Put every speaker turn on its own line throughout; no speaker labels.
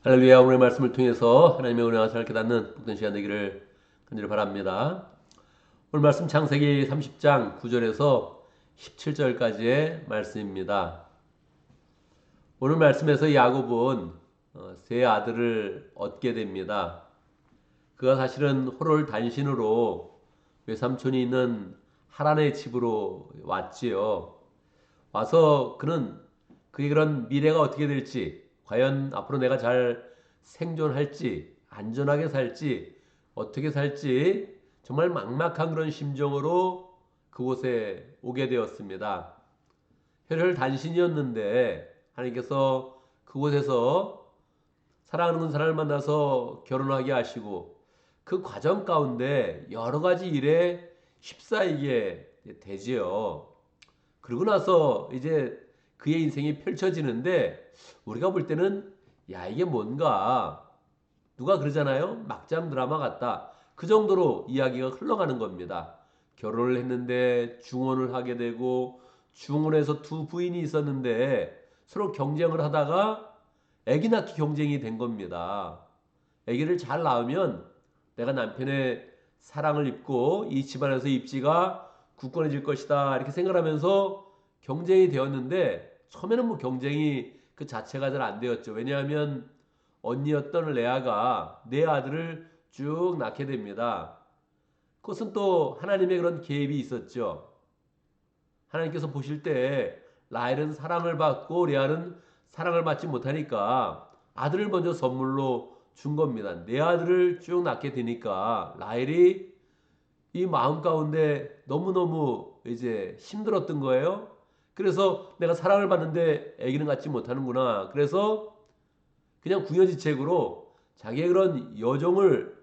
할렐루야. 오늘의 말씀을 통해서 하나님의 은혜와 사랑을 깨닫는 복된 시간 되기를 간절히 바랍니다. 오늘 말씀 창세기 30장 9절에서 17절까지의 말씀입니다. 오늘 말씀에서 야곱은 세 아들을 얻게 됩니다. 그가 사실은 호를 단신으로 외삼촌이 있는 하란의 집으로 왔지요. 와서 그의 그런 미래가 어떻게 될지, 과연 앞으로 내가 잘 생존할지, 안전하게 살지, 어떻게 살지, 정말 막막한 그런 심정으로 그곳에 오게 되었습니다. 혈혈 단신이었는데 하나님께서 그곳에서 사랑하는 사람을 만나서 결혼하게 하시고 그 과정 가운데 여러 가지 일에 휩싸이게 되지요. 그러고 나서 이제 그의 인생이 펼쳐지는데 우리가 볼 때는 야, 이게 뭔가 누가 그러잖아요. 막장 드라마 같다. 그 정도로 이야기가 흘러가는 겁니다. 결혼을 했는데 중혼을 하게 되고 중혼에서 두 부인이 있었는데 서로 경쟁을 하다가 아기 낳기 경쟁이 된 겁니다. 아기를 잘 낳으면 내가 남편의 사랑을 입고 이 집안에서 입지가 굳건해질 것이다 이렇게 생각하면서 경쟁이 되었는데 처음에는 뭐 경쟁이 그 자체가 잘 안 되었죠. 왜냐하면 언니였던 레아가 네 아들을 쭉 낳게 됩니다. 그것은 또 하나님의 그런 개입이 있었죠. 하나님께서 보실 때 라헬은 사랑을 받고 레아는 사랑을 받지 못하니까 아들을 먼저 선물로 준 겁니다. 네 아들을 쭉 낳게 되니까 라헬이 이 마음 가운데 너무너무 이제 힘들었던 거예요. 그래서 내가 사랑을 받는데 아기는 갖지 못하는구나. 그래서 그냥 궁여지책으로 자기의 그런 여종을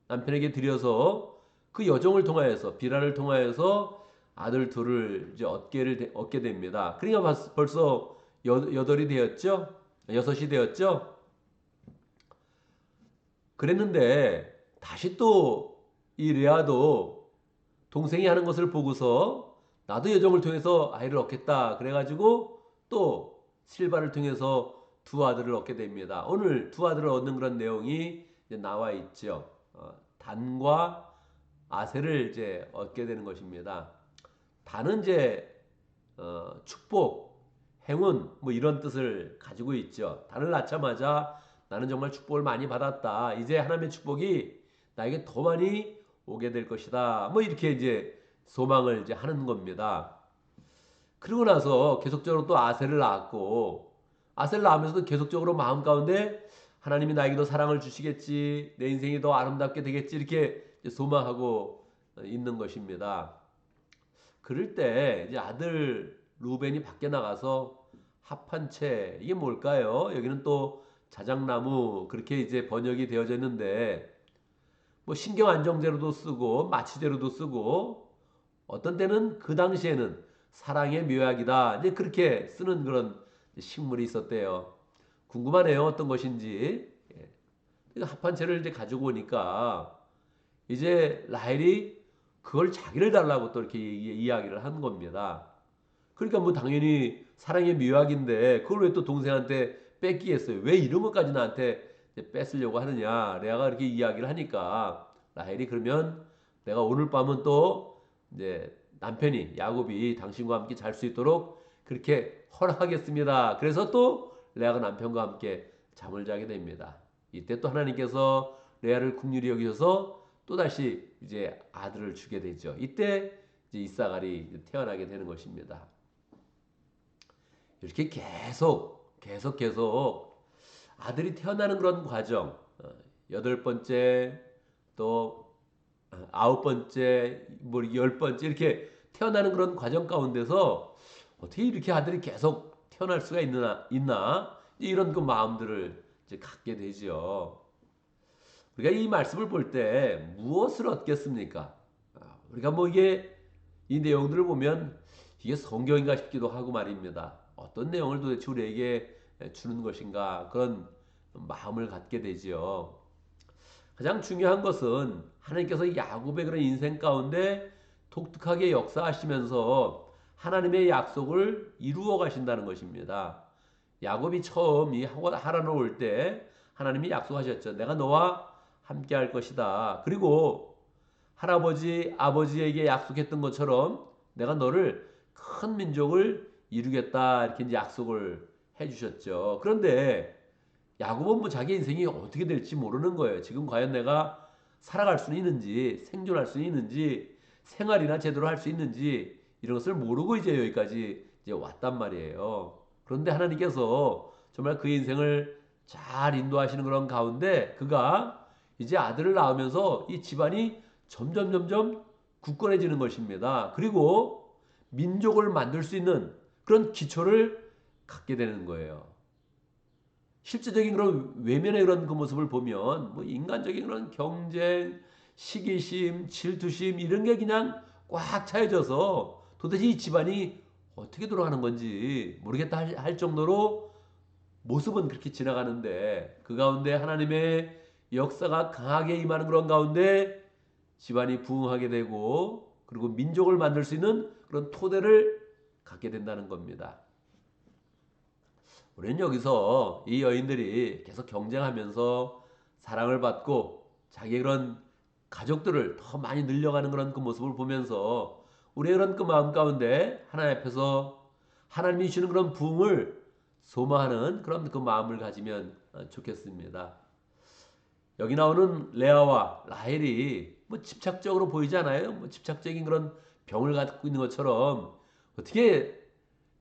남편에게 드려서 그 여종을 통하여서 비라를 통하여서 아들 둘을 이제 얻게 됩니다. 그러니까 벌써 여덟이 되었죠. 여섯이 되었죠. 그랬는데 다시 또 이 레아도 동생이 하는 것을 보고서 나도 여종을 통해서 아이를 얻겠다. 그래가지고 또 실바를 통해서 두 아들을 얻게 됩니다. 오늘 두 아들을 얻는 그런 내용이 이제 나와 있죠. 단과 아세를 이제 얻게 되는 것입니다. 단은 이제 축복, 행운 뭐 이런 뜻을 가지고 있죠. 단을 낳자마자 나는 정말 축복을 많이 받았다. 이제 하나님의 축복이 나에게 더 많이 오게 될 것이다. 뭐 이렇게 이제 소망을 이제 하는 겁니다. 그러고 나서 계속적으로 또 아셀을 낳았고 아셀을 낳으면서도 계속적으로 마음 가운데 하나님이 나에게 더 사랑을 주시겠지, 내 인생이 더 아름답게 되겠지 이렇게 소망하고 있는 것입니다. 그럴 때 이제 아들 루벤이 밖에 나가서 합한 채 이게 뭘까요? 여기는 또 자작나무 그렇게 이제 번역이 되어져 있는데 뭐 신경 안정제로도 쓰고 마취제로도 쓰고 어떤 때는 그 당시에는 사랑의 묘약이다 이제 그렇게 쓰는 그런 식물이 있었대요. 궁금하네요. 어떤 것인지. 예. 합한 채를 이제 가지고 오니까 이제 라헬이 그걸 자기를 달라고 또 이렇게 이야기를 한 겁니다. 그러니까 뭐 당연히 사랑의 묘약인데 그걸 왜 또 동생한테 뺏기겠어요? 왜 이런 것까지 나한테 뺏으려고 하느냐? 레아가 이렇게 이야기를 하니까 라헬이 그러면 내가 오늘 밤은 또 이제 남편이 야곱이 당신과 함께 잘 수 있도록 그렇게 허락하겠습니다. 그래서 또 레아가 남편과 함께 잠을 자게 됩니다. 이때 또 하나님께서 레아를 긍휼히 여기셔서 또다시 이제 아들을 주게 되죠. 이때 이제 이사갈이 태어나게 되는 것입니다. 이렇게 계속 아들이 태어나는 그런 과정, 여덟 번째, 또 아홉 번째, 뭐 열 번째 이렇게 태어나는 그런 과정 가운데서 어떻게 이렇게 아들이 계속 태어날 수가 있나 이런 그 마음들을 이제 갖게 되죠. 우리가 이 말씀을 볼 때 무엇을 얻겠습니까? 우리가 뭐 이게 이 내용들을 보면 이게 성경인가 싶기도 하고 말입니다. 어떤 내용을 도대체 우리에게 주는 것인가 그런 마음을 갖게 되지요. 가장 중요한 것은 하나님께서 야곱의 그런 인생 가운데 독특하게 역사하시면서 하나님의 약속을 이루어 가신다는 것입니다. 야곱이 처음 이 하란을 올 때 하나님이 약속하셨죠. 내가 너와 함께 할 것이다. 그리고 할아버지, 아버지에게 약속했던 것처럼 내가 너를 큰 민족을 이루겠다. 이렇게 이제 약속을 해주셨죠. 그런데 야곱은 뭐 자기 인생이 어떻게 될지 모르는 거예요. 지금 과연 내가 살아갈 수 있는지, 생존할 수 있는지, 생활이나 제대로 할 수 있는지 이런 것을 모르고 이제 여기까지 이제 왔단 말이에요. 그런데 하나님께서 정말 그의 인생을 잘 인도하시는 그런 가운데 그가 이제 아들을 낳으면서 이 집안이 점점 굳건해지는 것입니다. 그리고 민족을 만들 수 있는 그런 기초를 갖게 되는 거예요. 실제적인 그런 외면의 그런 그 모습을 보면 뭐 인간적인 그런 경쟁, 시기심, 질투심 이런 게 그냥 꽉 차여져서 도대체 이 집안이 어떻게 돌아가는 건지 모르겠다 할 정도로 모습은 그렇게 지나가는데 그 가운데 하나님의 역사가 강하게 임하는 그런 가운데 집안이 부흥하게 되고 그리고 민족을 만들 수 있는 그런 토대를 갖게 된다는 겁니다. 우리는 여기서 이 여인들이 계속 경쟁하면서 사랑을 받고 자기의 그런 가족들을 더 많이 늘려가는 그런 그 모습을 보면서 우리의 그런 그 마음 가운데 하나님 앞에서 하나님이 주시는 그런 부흥을 소망하는 그런 그 마음을 가지면 좋겠습니다. 여기 나오는 레아와 라헬이 뭐 집착적으로 보이지 않아요? 뭐 집착적인 그런 병을 갖고 있는 것처럼 어떻게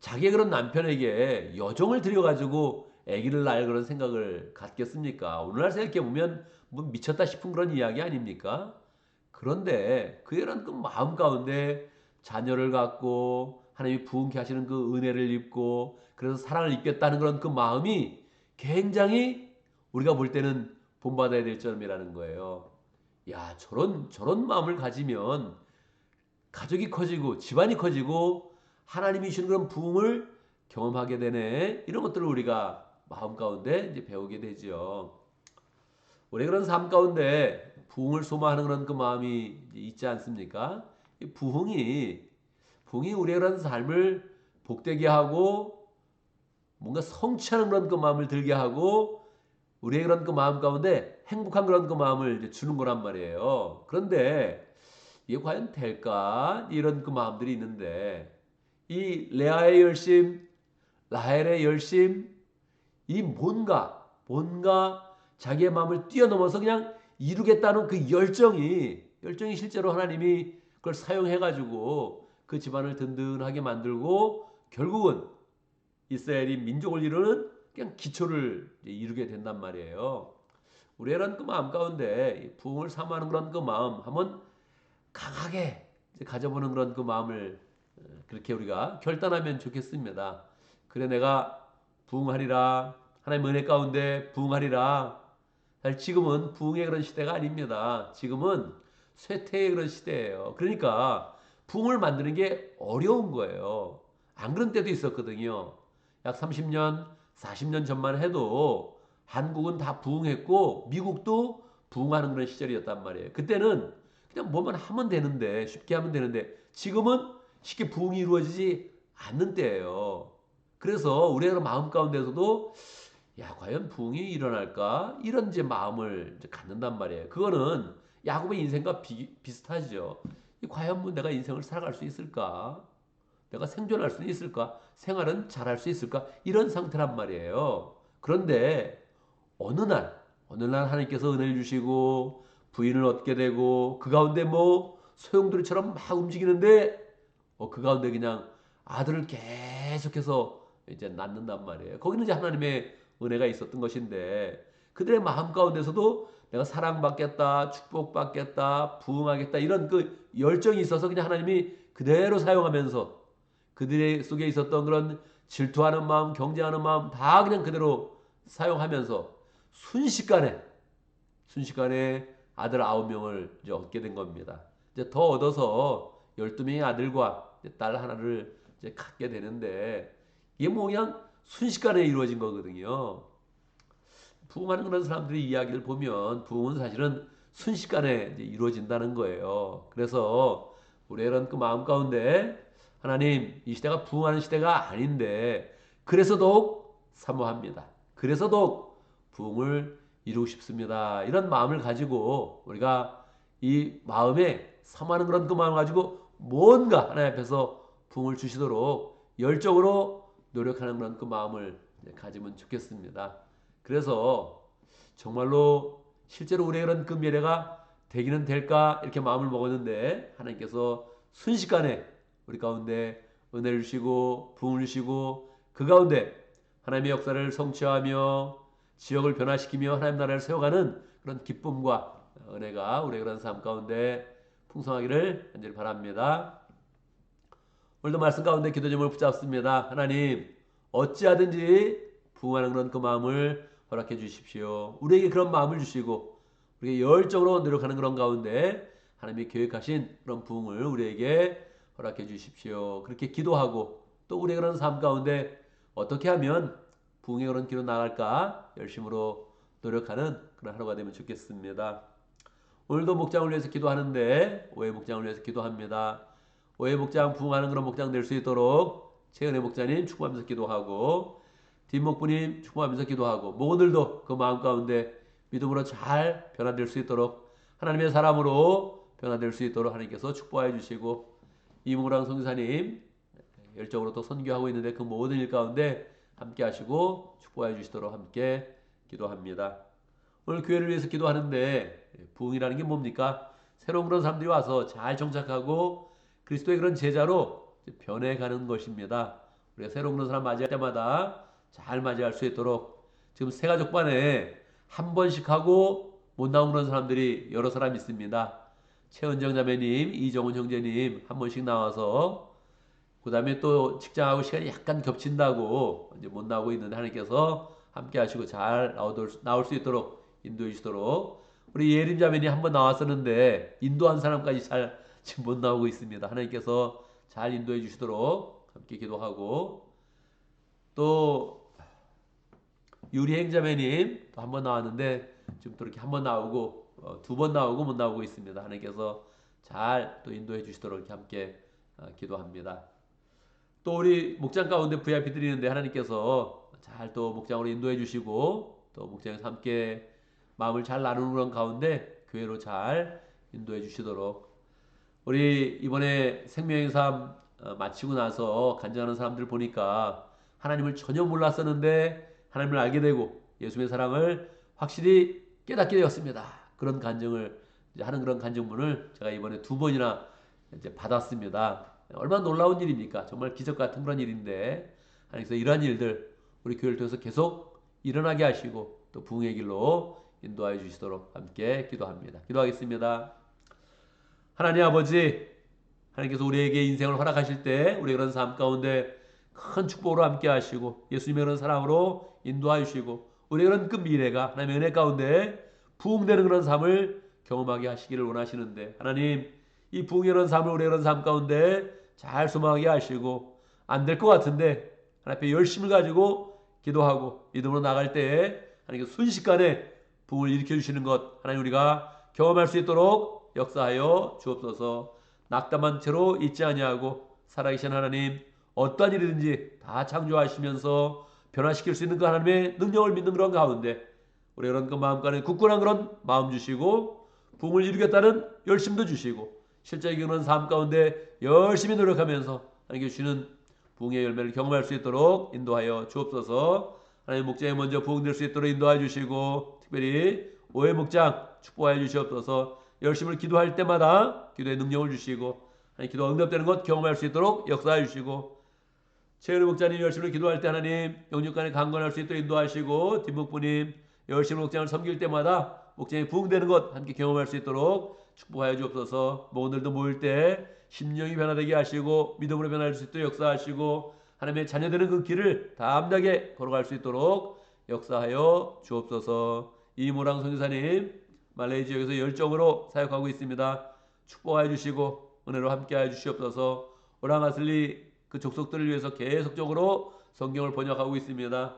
자기의 그런 남편에게 여종을 들여가지고 아기를 낳을 그런 생각을 갖겠습니까? 오늘날 생각해보면 뭐 미쳤다 싶은 그런 이야기 아닙니까? 그런데 그의 그 마음 가운데 자녀를 갖고 하나님이 부흥케 하시는 그 은혜를 입고 그래서 사랑을 입겠다는 그런 그 마음이 굉장히 우리가 볼 때는 본받아야 될 점이라는 거예요. 야, 저런 마음을 가지면 가족이 커지고 집안이 커지고 하나님이 주시는 그런 부흥을 경험하게 되네. 이런 것들을 우리가 마음 가운데 이제 배우게 되죠. 우리 그런 삶 가운데 부흥을 소망하는 그런 그 마음이 있지 않습니까? 이 부흥이 우리의 그런 삶을 복되게 하고 뭔가 성취하는 그런 그 마음을 들게 하고 우리의 그런 그 마음 가운데 행복한 그런 그 마음을 이제 주는 거란 말이에요. 그런데 이게 과연 될까? 이런 그 마음들이 있는데 이 레아의 열심, 라헬의 열심, 이 뭔가 자기의 마음을 뛰어넘어서 그냥 이루겠다는 그 열정이 실제로 하나님이 그걸 사용해 가지고 그 집안을 든든하게 만들고 결국은 이스라엘이 민족을 이루는 그냥 기초를 이루게 된단 말이에요. 우리의 이런 그 마음 가운데 부흥을 사모하는 그런 그 마음 한번 강하게 가져보는 그런 그 마음을 그렇게 우리가 결단하면 좋겠습니다. 그래 내가 부흥하리라. 하나님 은혜 가운데 부흥하리라. 사실 지금은 부흥의 그런 시대가 아닙니다. 지금은 쇠퇴의 그런 시대예요. 그러니까 부흥을 만드는 게 어려운 거예요. 안 그런 때도 있었거든요. 약 30년, 40년 전만 해도 한국은 다 부흥했고 미국도 부흥하는 그런 시절이었단 말이에요. 그때는 그냥 뭐만 하면 되는데 쉽게 하면 되는데 지금은 쉽게 부흥이 이루어지지 않는 때예요. 그래서 우리의 마음 가운데서도 야 과연 부흥이 일어날까 이런 이제 마음을 이제 갖는단 말이에요. 그거는 야곱의 인생과 비슷하죠. 과연 뭐 내가 인생을 살아갈 수 있을까? 내가 생존할 수 있을까? 생활은 잘할 수 있을까? 이런 상태란 말이에요. 그런데 어느 어느 날 하나님께서 은혜를 주시고 부인을 얻게 되고 그 가운데 뭐 소용돌이처럼 막 움직이는데 그 가운데 그냥 아들을 계속해서 이제 낳는단 말이에요. 거기는 이제 하나님의 은혜가 있었던 것인데 그들의 마음 가운데서도 내가 사랑받겠다, 축복받겠다, 부흥하겠다 이런 그 열정이 있어서 그냥 하나님이 그대로 사용하면서 그들의 속에 있었던 그런 질투하는 마음, 경쟁하는 마음 다 그냥 그대로 사용하면서 순식간에 아들 9명을 이제 얻게 된 겁니다. 이제 더 얻어서 12명의 아들과 딸 하나를 이제 갖게 되는데 이게 뭐 그냥 순식간에 이루어진 거거든요. 부흥하는 그런 사람들의 이야기를 보면 부흥은 사실은 순식간에 이제 이루어진다는 거예요. 그래서 우리의 이런 그 마음 가운데 하나님 이 시대가 부흥하는 시대가 아닌데 그래서 더욱 사모합니다. 그래서 더욱 부흥을 이루고 싶습니다. 이런 마음을 가지고 우리가 이 마음에 사모하는 그런 그 마음을 가지고 뭔가 하나님 앞에서 부흥을 주시도록 열정으로 노력하는 그런 그 마음을 가지면 좋겠습니다. 그래서 정말로 실제로 우리의 그런 그 미래가 되기는 될까 이렇게 마음을 먹었는데 하나님께서 순식간에 우리 가운데 은혜를 주시고 부흥을 주시고 그 가운데 하나님의 역사를 성취하며 지역을 변화시키며 하나님 나라를 세워가는 그런 기쁨과 은혜가 우리의 그런 삶 가운데 풍성하기를 간절히 바랍니다. 오늘도 말씀 가운데 기도 제목을 붙잡습니다. 하나님 어찌하든지 부흥하는 그런 그 마음을 허락해 주십시오. 우리에게 그런 마음을 주시고 우리에게 열정으로 노력하는 그런 가운데 하나님이 계획하신 그런 부흥을 우리에게 허락해 주십시오. 그렇게 기도하고 또 우리의 그런 삶 가운데 어떻게 하면 부흥의 그런 길로 나갈까 열심으로 노력하는 그런 하루가 되면 좋겠습니다. 오늘도 목장을 위해서 기도하는데 오해 목장을 위해서 기도합니다. 오해 목장 부흥하는 그런 목장 될 수 있도록 최은혜 목자님 축복하면서 기도하고 뒷목부님 축복하면서 기도하고 모두들도 그 마음 가운데 믿음으로 잘 변화될 수 있도록 하나님의 사람으로 변화될 수 있도록 하나님께서 축복하여 주시고 이문랑 선교사님 열정으로 또 선교하고 있는데 그 모든 일 가운데 함께 하시고 축복하여 주시도록 함께 기도합니다. 오늘 교회를 위해서 기도하는데 부흥이라는 게 뭡니까? 새로운 그런 사람들이 와서 잘 정착하고 그리스도의 그런 제자로 변해가는 것입니다. 우리가 새로운 그런 사람 맞이할 때마다 잘 맞이할 수 있도록 지금 새가족반에 한 번씩 하고 못 나온 그런 사람들이 여러 사람 있습니다. 최은정 자매님, 이정훈 형제님 한 번씩 나와서 그 다음에 또 직장하고 시간이 약간 겹친다고 이제 못 나오고 있는데 하나님께서 함께 하시고 잘 나올 수 있도록 인도해 주시도록 우리 예림 자매님 한 번 나왔었는데 인도한 사람까지 잘 지금 못 나오고 있습니다. 하나님께서 잘 인도해 주시도록 함께 기도하고 또 유리행 자매님 또 한 번 나왔는데 지금 또 이렇게 한 번 나오고 두 번 나오고 못 나오고 있습니다. 하나님께서 잘 또 인도해 주시도록 이렇게 함께 기도합니다. 또 우리 목장 가운데 VIP들이 있는데 하나님께서 잘 또 목장으로 인도해 주시고 또 목장에서 함께 마음을 잘 나누는 그런 가운데 교회로 잘 인도해 주시도록 우리 이번에 생명의 삶 마치고 나서 간증하는 사람들 보니까 하나님을 전혀 몰랐었는데 하나님을 알게 되고 예수님의 사랑을 확실히 깨닫게 되었습니다. 그런 간증을 하는 그런 간증문을 제가 이번에 두 번이나 이제 받았습니다. 얼마나 놀라운 일입니까? 정말 기적 같은 그런 일인데 하나님께서 이러한 일들 우리 교회를 통해서 계속 일어나게 하시고 또 부흥의 길로 인도하여 주시도록 함께 기도합니다. 기도하겠습니다. 하나님 아버지, 하나님께서 우리에게 인생을 허락하실 때 우리 그런 삶 가운데 큰 축복으로 함께 하시고 예수님의 그런 사랑으로 인도하여 주시고 우리 그런 그 미래가 하나님의 은혜 가운데 부흥되는 그런 삶을 경험하게 하시기를 원하시는데 하나님 이 부흥의 그런 삶을 우리 그런 삶 가운데 잘 소망하게 하시고 안 될 것 같은데 하나님 앞에 열심을 가지고 기도하고 믿음으로 나갈 때에 하나님께서 순식간에 부흥을 일으켜 주시는 것 하나님 우리가 경험할 수 있도록 역사하여 주옵소서. 낙담한 채로 있지 아니하고 살아계신 하나님 어떠한 일이든지 다 창조하시면서 변화시킬 수 있는 그 하나님의 능력을 믿는 그런 가운데 우리 그런 그 마음가는 굳건한 그런 마음 주시고 부흥을 이루겠다는 열심도 주시고 실제적인 그런 삶 가운데 열심히 노력하면서 하나님께 주시는 부흥의 열매를 경험할 수 있도록 인도하여 주옵소서. 하나님 목장에 먼저 부흥될 수 있도록 인도하여 주시고 특별히 오해 목장 축복하여 주시옵소서. 열심을 기도할 때마다 기도의 능력을 주시고 하나님 기도가 응답되는 것 경험할 수 있도록 역사해 주시고 최은우 목자님 열심히 기도할 때 하나님 영육간에 강건할 수 있도록 인도하시고 뒷목부님 열심히 목장을 섬길 때마다 목장이 부흥되는 것 함께 경험할 수 있도록 축복하여 주옵소서. 모두들도 모일 때 심령이 변화되게 하시고 믿음으로 변화할 수 있도록 역사하시고 하나님의 자녀되는 그 길을 담대하게 걸어갈 수 있도록 역사하여 주옵소서. 이모랑 선교사님 말레이 지역에서 열정으로 사역하고 있습니다. 축복하여 주시고 은혜로 함께하여 주시옵소서. 오랑아슬리 그 족속들을 위해서 계속적으로 성경을 번역하고 있습니다.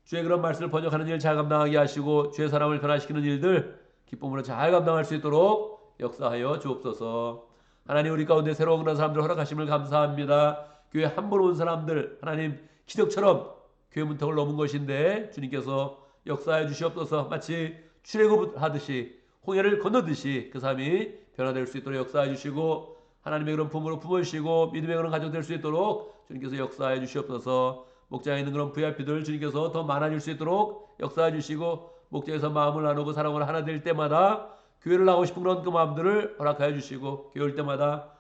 주의 그런 말씀을 번역하는 일 잘 감당하게 하시고 주의 사람을 변화시키는 일들 기쁨으로 잘 감당할 수 있도록 역사하여 주옵소서. 하나님 우리 가운데 새로운 그런 사람들 허락하심을 감사합니다. 교회 한 번 온 사람들 하나님 기적처럼 교회 문턱을 넘은 것인데 주님께서 역사해 주시옵소서. 마치 출애굽하듯이 홍해를 건너듯이 그 삶이 변화될 수 있도록 역사해 주시고 하나님의 그런 품으로 품으시고 믿음의 그런 가족 될 수 있도록 주님께서 역사해 주시옵소서. 목장에 있는 그런 VIP들 주님께서 더 많아질 수 있도록 역사해 주시고 목장에서 마음을 나누고 사랑으로 하나 될 때마다 교회를 나오고 싶은 그런 그 마음들을 허락하여 주시고 교회 올 때마다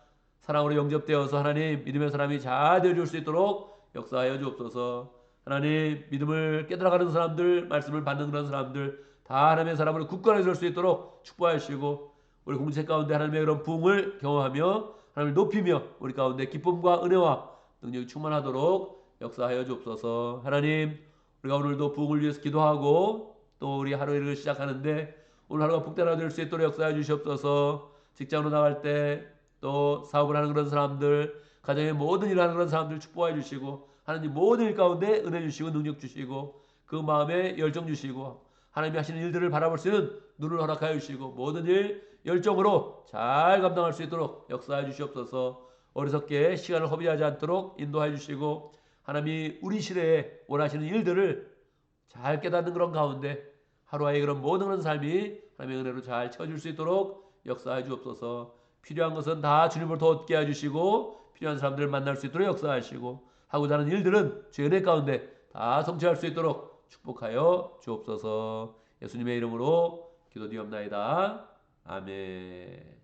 사랑으로 영접되어서 하나님 믿음의 사람이 잘 되어줄 수 있도록 역사하여 주옵소서. 하나님 믿음을 깨달아가는 사람들 말씀을 받는 그런 사람들 다 하나님의 사람으로 굳건해 줄 수 있도록 축복하시고 우리 공동체 가운데 하나님의 그런 부흥을 경험하며 하나님을 높이며 우리 가운데 기쁨과 은혜와 능력이 충만하도록 역사하여 주옵소서. 하나님 우리가 오늘도 부흥을 위해서 기도하고 또 우리 하루를 시작하는데 오늘 하루가 복되나 될 수 있도록 역사해 주시옵소서. 직장으로 나갈 때 또 사업을 하는 그런 사람들 가정의 모든 일을 하는 그런 사람들 축복해 주시고 하나님 모든 일 가운데 은혜 주시고 능력 주시고 그 마음에 열정 주시고 하나님이 하시는 일들을 바라볼 수 있는 눈을 허락하여 주시고 모든 일 열정으로 잘 감당할 수 있도록 역사해 주시옵소서. 어리석게 시간을 허비하지 않도록 인도해 주시고 하나님이 우리 시대에 원하시는 일들을 잘 깨닫는 그런 가운데 하루의 그런 모든 그런 삶이 하나님의 은혜로 잘 채워질 수 있도록 역사해 주옵소서. 필요한 것은 다 주님을 더 얻게 해주시고 필요한 사람들을 만날 수 있도록 역사하시고 하고자 하는 일들은 주의 은혜 가운데 다 성취할 수 있도록 축복하여 주옵소서. 예수님의 이름으로 기도드리옵나이다. 아멘.